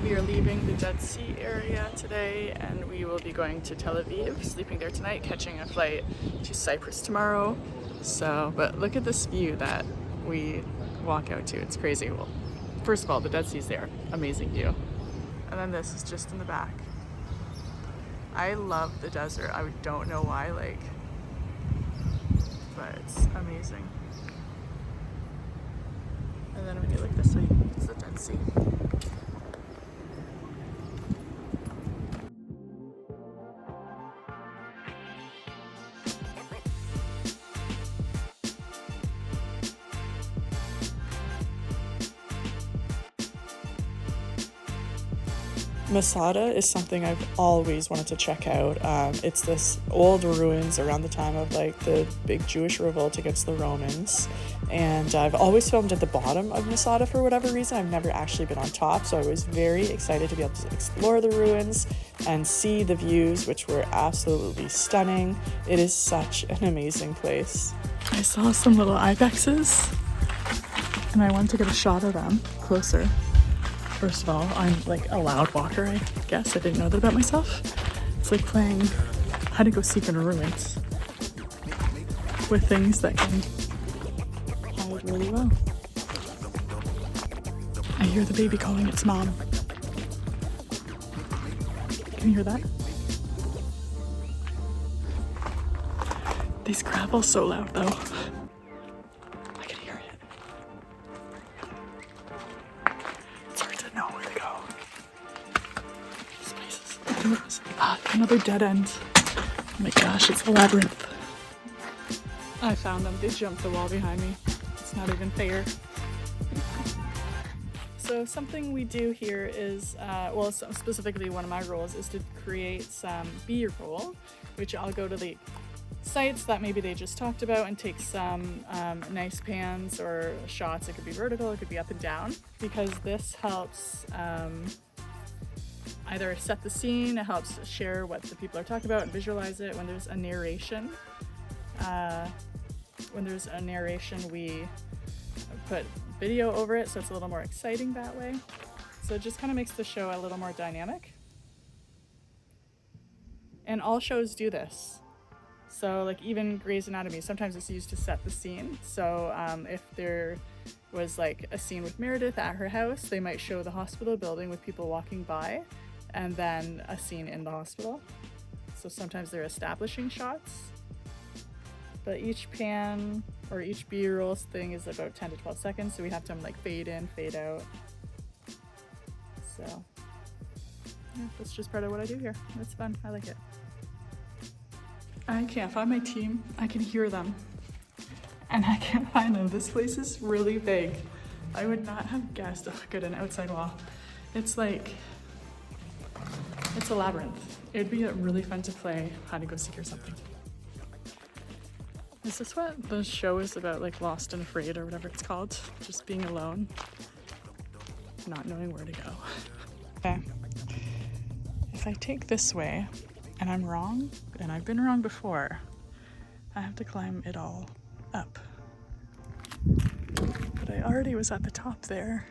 We are leaving the Dead Sea area today and we will be going to Tel Aviv, sleeping there tonight, catching a flight to Cyprus tomorrow. So, but look at this view that we walk out to. It's crazy. Well, first of all, the Dead Sea's there. Amazing view. And then this is just in the back. I love the desert. I don't know why, like, but it's amazing. And then when you look this way, it's the Dead Sea. Masada is something I've always wanted to check out. It's this old ruins around the time of like the big Jewish revolt against the Romans. And I've always filmed at the bottom of Masada for whatever reason. I've never actually been on top, so I was very excited to be able to explore the ruins and see the views, which were absolutely stunning. It is such an amazing place. I saw some little ibexes and I wanted to get a shot of them closer. First of all, I'm like a loud walker, I guess. I didn't know that about myself. It's like playing hide and go seek in ruins with things that can hide really well. I hear the baby calling its mom. Can you hear that? These gravel's so loud though. I can hear it. It's hard to know where to go. This place is another dead end. Oh my gosh, it's a labyrinth. I found them. They jumped the wall behind me. It's not even fair. So something we do here is, well, specifically one of my roles is to create some B-roll, which I'll go to the sites that maybe they just talked about and take some nice pans or shots. It could be vertical, it could be up and down, because this helps either set the scene, it helps share what the people are talking about and visualize it. When there's a narration, we put video over it, so it's a little more exciting that way. So it just kind of makes the show a little more dynamic. And all shows do this. So like even Grey's Anatomy, sometimes it's used to set the scene. So if there was like a scene with Meredith at her house, they might show the hospital building with people walking by and then a scene in the hospital. So sometimes they're establishing shots. But each pan or each B-roll thing is about 10 to 12 seconds, so we have to like fade in, fade out. So yeah, that's just part of what I do here. It's fun, I like it. I can't find my team. I can hear them and I can't find them. This place is really big. I would not have guessed. Oh good, an outside wall. It's like, it's a labyrinth. It'd be really fun to play hide and go seek or something. Is this what the show is about, like Lost and Afraid or whatever it's called? Just being alone, not knowing where to go. Okay, if I take this way and I'm wrong, and I've been wrong before, I have to climb it all up. But I already was at the top there.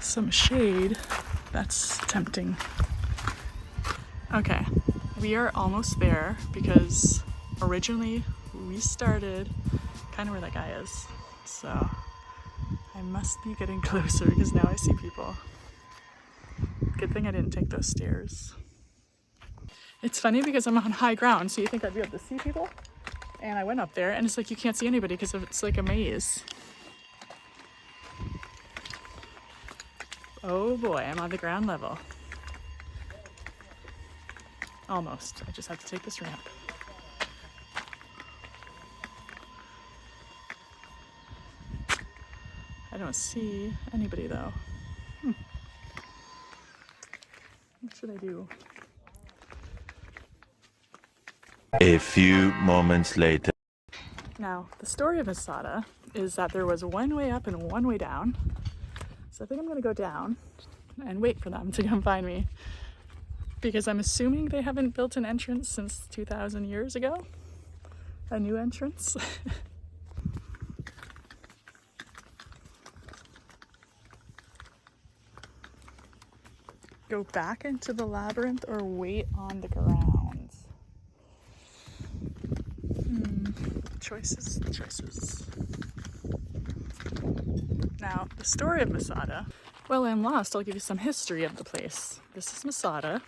Some shade, that's tempting. Okay, we are almost there because originally we started kind of where that guy is. So I must be getting closer because now I see people. Good thing I didn't take those stairs. It's funny because I'm on high ground, so you think I'd be able to see people? And I went up there and it's like you can't see anybody because it's like a maze. Oh boy, I'm on the ground level. Almost. I just have to take this ramp. I don't see anybody though. What should I do? A few moments later. Now, the story of Masada is that there was one way up and one way down. So I think I'm gonna go down and wait for them to come find me. Because I'm assuming they haven't built an entrance since 2,000 years ago. A new entrance. go back into the labyrinth or wait on the ground? Choices. Now, the story of Masada. Well, I'm lost. I'll give you some history of the place. This is Masada,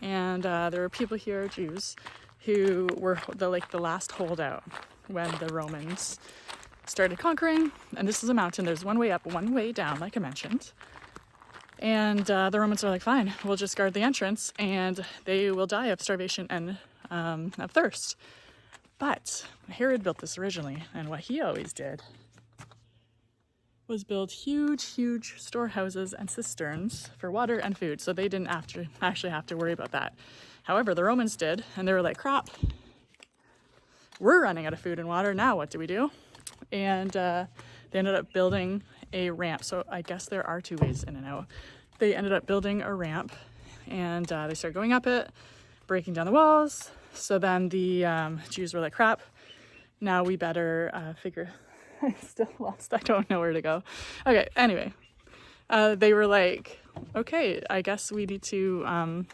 and there were people here, Jews, who were the last holdout when the Romans started conquering. And this is a mountain. There's one way up, one way down, like I mentioned. And the Romans are like, fine, we'll just guard the entrance, and they will die of starvation and of thirst. But Herod built this originally, and what he always did was build huge storehouses and cisterns for water and food, so they didn't actually have to worry about that. However, the Romans did, and they were like, crap, we're running out of food and water, now what do we do? And they ended up building a ramp. So I guess there are two ways in and out. They ended up building a ramp, and they started going up it, breaking down the walls. So then the Jews were like, crap, now we better figure... I'm still lost. I don't know where to go. Okay, anyway. They were like, okay, I guess we need to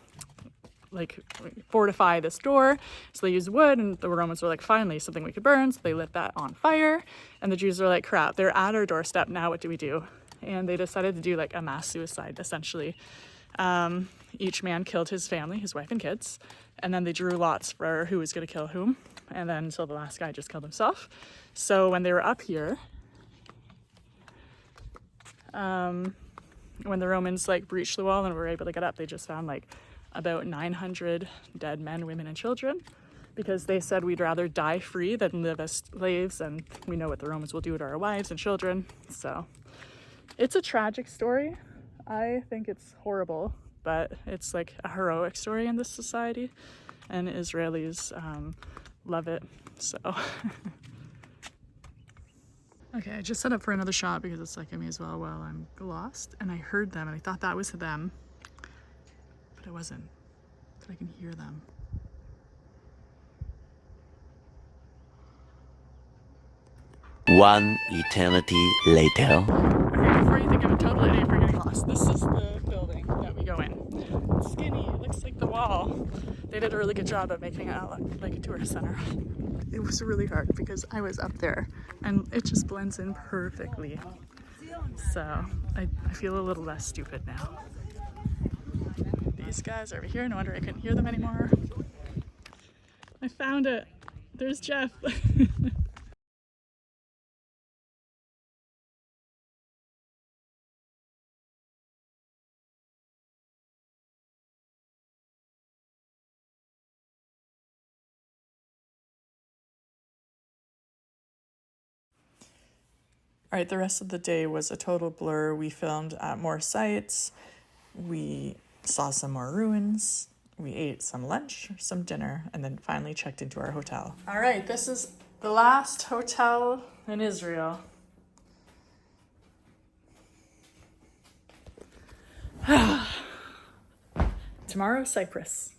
fortify this door. So they used wood, and the Romans were like, finally, something we could burn. So they lit that on fire. And the Jews were like, crap, they're at our doorstep. Now what do we do? And they decided to do like a mass suicide, essentially. Each man killed his family, his wife and kids. And then they drew lots for who was going to kill whom. And then until the last guy just killed himself. So when they were up here, when the Romans like breached the wall and were able to get up, they just found like about 900 dead men, women, and children, because they said we'd rather die free than live as slaves, and we know what the Romans will do to our wives and children. So it's a tragic story. I think it's horrible, but it's like a heroic story in this society, and Israelis love it. So okay, I just set up for another shot because it's like I may as well while I'm lost, and I heard them and I thought that was them, but it wasn't. But I can hear them. One eternity later. Okay, before you think I'm a total idiot for getting lost, this is the building that we go in. It's skinny, it looks like the wall. They did a really good job at making it look like a tourist center. It was really hard because I was up there and it just blends in perfectly. So I feel a little less stupid now. These guys are over here. No wonder I couldn't hear them anymore. I found it. There's Jeff. All right, the rest of the day was a total blur. We filmed at more sites. We saw some more ruins. We ate some lunch, some dinner, and then finally checked into our hotel. All right, this is the last hotel in Israel. Tomorrow, Cyprus.